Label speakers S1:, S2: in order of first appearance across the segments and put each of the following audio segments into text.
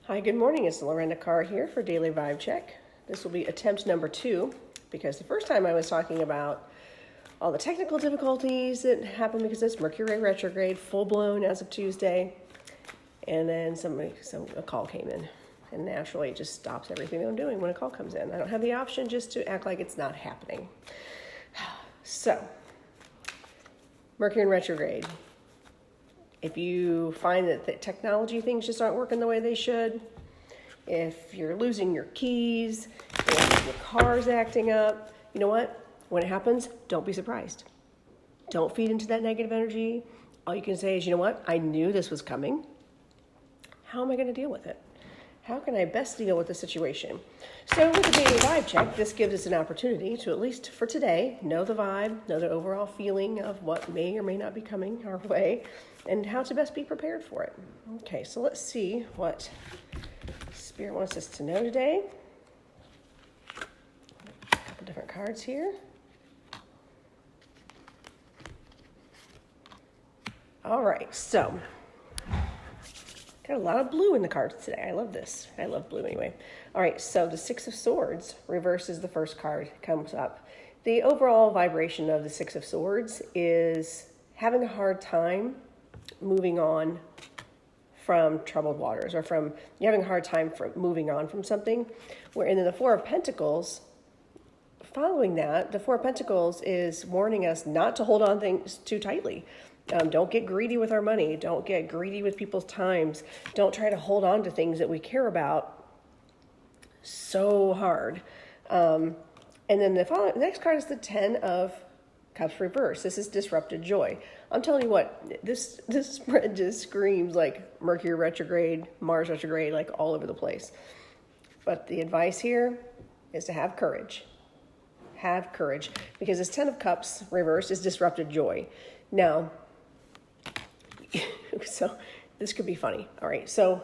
S1: Hi, good morning. It's Lorena Carr here for Daily Vibe Check. This will be attempt number 2 because the first time I was talking about all the technical difficulties that happened because it's Mercury retrograde, full blown as of Tuesday, and then a call came in, and naturally it just stops everything that I'm doing when a call comes in. I don't have the option just to act like it's not happening. So, Mercury in retrograde. If you find that the technology things just aren't working the way they should, if you're losing your keys, if your car's acting up, you know what? When it happens, don't be surprised. Don't feed into that negative energy. All you can say is, you know what? I knew this was coming. How am I going to deal with it? How can I best deal with the situation? So with the daily vibe check, this gives us an opportunity to, at least for today, know the vibe, know the overall feeling of what may or may not be coming our way, and how to best be prepared for it. Okay, so let's see what Spirit wants us to know today. A couple different cards here. All right, so got a lot of blue in the cards today. I love this. I love blue anyway. All right, so the Six of Swords reverses the first card, comes up. The overall vibration of the Six of Swords is having a hard time moving on from troubled waters, or from you're having a hard time from moving on from something. Where in the Four of Pentacles, following that, the Four of Pentacles is warning us not to hold on things too tightly. Don't get greedy with our money. Don't get greedy with people's times. Don't try to hold on to things that we care about so hard. And then the next card is the Ten of Cups reverse. This is disrupted joy. I'm telling you what, this spread just screams like Mercury retrograde, Mars retrograde, like all over the place. But the advice here is to have courage. Have courage, because this Ten of Cups reverse is disrupted joy. Now, so this could be funny. All right, so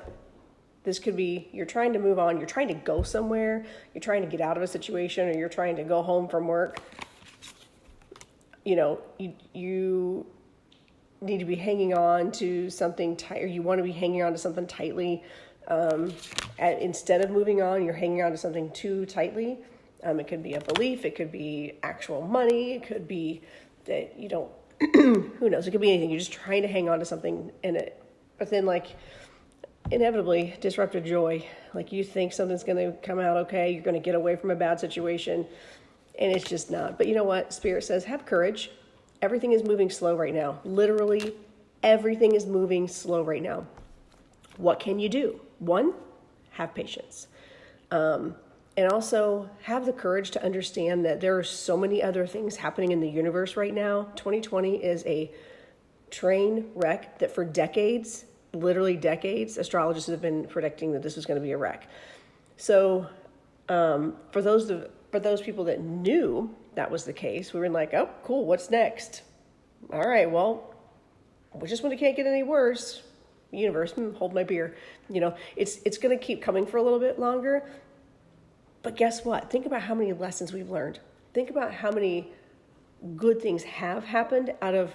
S1: this could be you're trying to move on, you're trying to go somewhere, you're trying to get out of a situation, or you're trying to go home from work. You know, you need to be hanging on to something tight, or you want to be hanging on to something tightly. Instead of moving on, you're hanging on to something too tightly. It could be a belief, it could be actual money, it could be that you don't, who knows, it could be anything. You're just trying to hang on to something but then like inevitably disrupted joy. Like you think something's going to come out okay, you're going to get away from a bad situation, and it's just not. But you know what? Spirit says, have courage. Everything is moving slow right now. Literally, everything is moving slow right now. What can you do? One, have patience. And also have the courage to understand that there are so many other things happening in the universe right now. 2020 is a train wreck that for decades, literally decades, astrologists have been predicting that this was going to be a wreck. So for those people that knew that was the case, we were like, oh, cool, what's next? All right, well, just when it can't get any worse, universe, hold my beer. You know, it's going to keep coming for a little bit longer. But guess what? Think about how many lessons we've learned. Think about how many good things have happened out of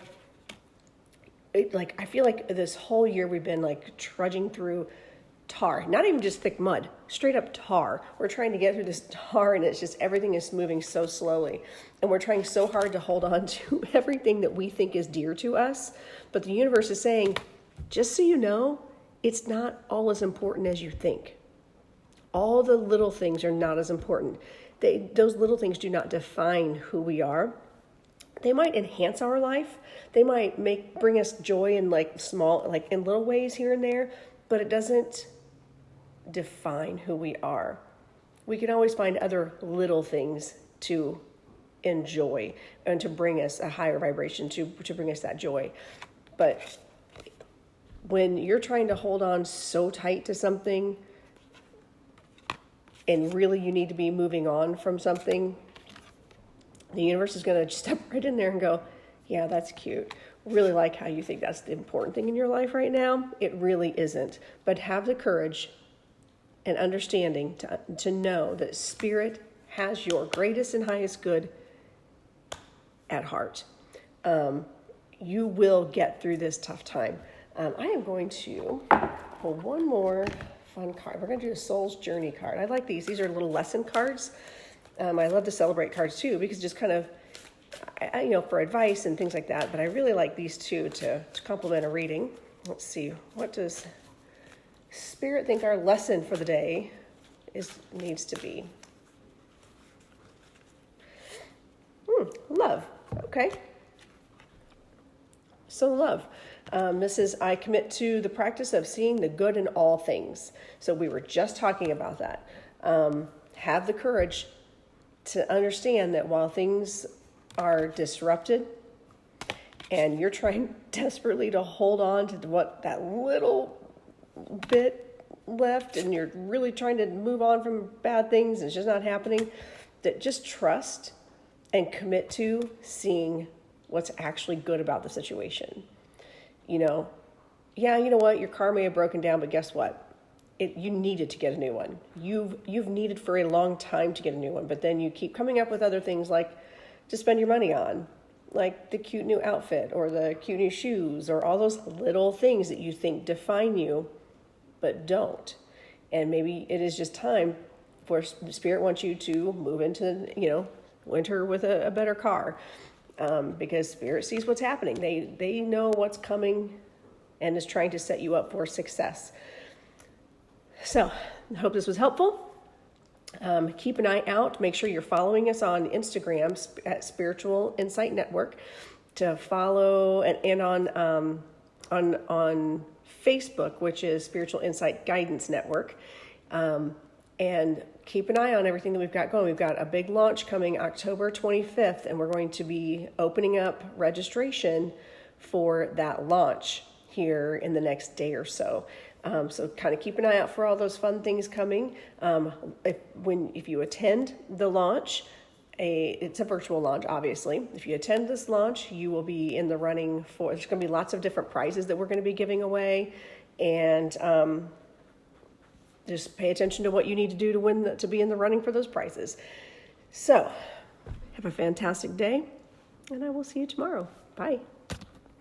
S1: it. Like, I feel like this whole year we've been like trudging through tar, not even just thick mud, straight up tar. We're trying to get through this tar, and it's just everything is moving so slowly. And we're trying so hard to hold on to everything that we think is dear to us. But the universe is saying, just so you know, it's not all as important as you think. All the little things are not as important. Those little things do not define who we are. They might enhance our life. They might bring us joy in in little ways here and there, but it doesn't define who we are. We can always find other little things to enjoy and to bring us a higher vibration, to bring us that joy. But when you're trying to hold on so tight to something, and really you need to be moving on from something, the universe is going to step right in there and go, yeah, that's cute. Really like how you think that's the important thing in your life right now. It really isn't. But have the courage and understanding to know that Spirit has your greatest and highest good at heart. You will get through this tough time. I am going to pull one more fun card. We're going to do a Soul's Journey card. I like these. These are little lesson cards. I love to celebrate cards too because just kind of, for advice and things like that. But I really like these two to complement a reading. Let's see. What does Spirit think our lesson for the day needs to be? Love. Okay. So love. This is, I commit to the practice of seeing the good in all things. So we were just talking about that. Have the courage to understand that while things are disrupted and you're trying desperately to hold on to what that little bit left and you're really trying to move on from bad things and it's just not happening, that just trust and commit to seeing what's actually good about the situation. You know what? Your car may have broken down, but guess what? You needed to get a new one. You've needed for a long time to get a new one, but then you keep coming up with other things like to spend your money on, like the cute new outfit or the cute new shoes or all those little things that you think define you, but don't. And maybe it is just time for Spirit wants you to move into, winter with a better car, because Spirit sees what's happening. They know what's coming and is trying to set you up for success. So I hope this was helpful. Keep an eye out. Make sure you're following us on Instagram at Spiritual Insight Network, to follow and on Facebook, which is Spiritual Insight Guidance Network. And keep an eye on everything that we've got going. We've got a big launch coming October 25th, and we're going to be opening up registration for that launch here in the next day or so. So kind of keep an eye out for all those fun things coming. If you attend the launch, it's a virtual launch, obviously. If you attend this launch, you will be in the running for, there's going to be lots of different prizes that we're going to be giving away. And just pay attention to what you need to do to be in the running for those prizes. So have a fantastic day, and I will see you tomorrow. Bye.